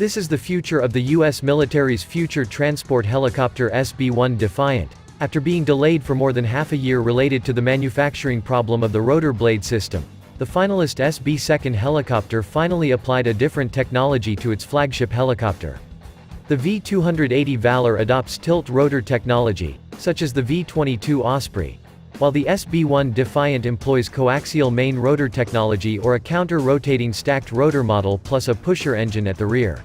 This is the future of the U.S. military's future transport helicopter SB-1 Defiant, after being delayed for more than half a year related to the manufacturing problem of the rotor blade system. The finalist SB-2 helicopter finally applied a different technology to its flagship helicopter. The V-280 Valor adopts tilt-rotor technology, such as the V-22 Osprey, while the SB-1 Defiant employs coaxial main rotor technology or a counter-rotating stacked rotor model plus a pusher engine at the rear.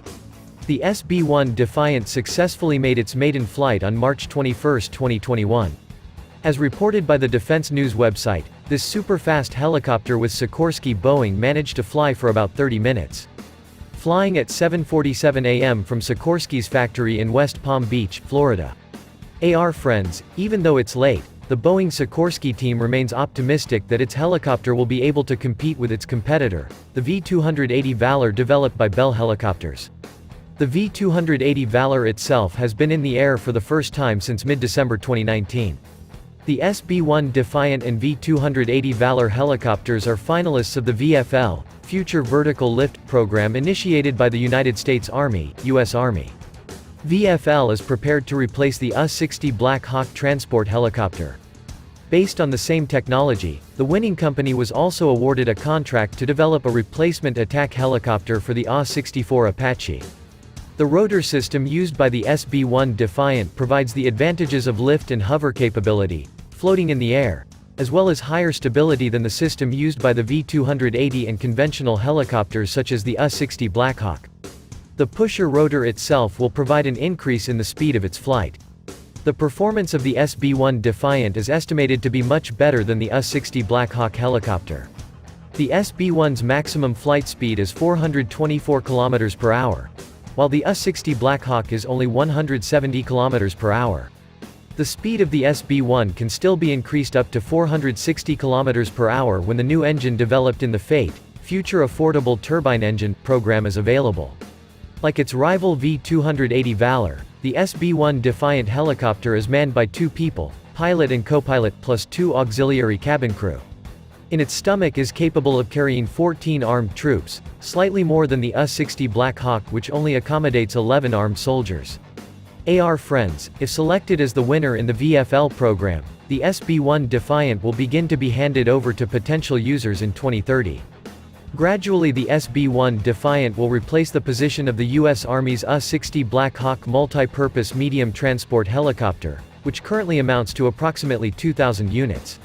The SB-1 Defiant successfully made its maiden flight on March 21, 2021. As reported by the Defense News website, this super-fast helicopter with Sikorsky-Boeing managed to fly for about 30 minutes. Flying at 7:47 a.m. from Sikorsky's factory in West Palm Beach, Florida. Friends, even though it's late, the Boeing-Sikorsky team remains optimistic that its helicopter will be able to compete with its competitor, the V-280 Valor developed by Bell Helicopters. The V-280 Valor itself has been in the air for the first time since mid-December 2019. The SB-1 Defiant and V-280 Valor helicopters are finalists of the VFL, Future Vertical Lift program initiated by the United States Army, U.S. Army. VFL is prepared to replace the U-60 Black Hawk transport helicopter. Based on the same technology, the winning company was also awarded a contract to develop a replacement attack helicopter for the U-64 Apache. The rotor system used by the SB-1 Defiant provides the advantages of lift and hover capability, floating in the air, as well as higher stability than the system used by the V-280 and conventional helicopters such as the U-60 Black Hawk. The pusher rotor itself will provide an increase in the speed of its flight. The performance of the SB-1 Defiant is estimated to be much better than the U-60 Black Hawk helicopter. The SB-1's maximum flight speed is 424 km per hour, while the U-60 Black Hawk is only 170 km per hour. The speed of the SB-1 can still be increased up to 460 km per hour when the new engine developed in the FATE, Future Affordable Turbine Engine, program is available. Like its rival V-280 Valor, the SB-1 Defiant helicopter is manned by 2 people, pilot and co-pilot plus 2 auxiliary cabin crew. In its stomach is capable of carrying 14 armed troops, slightly more than the U-60 Black Hawk which only accommodates 11 armed soldiers. Friends, if selected as the winner in the VFL program, the SB-1 Defiant will begin to be handed over to potential users in 2030. Gradually the SB-1 Defiant will replace the position of the U.S. Army's U-60 Black Hawk multi-purpose medium transport helicopter, which currently amounts to approximately 2,000 units.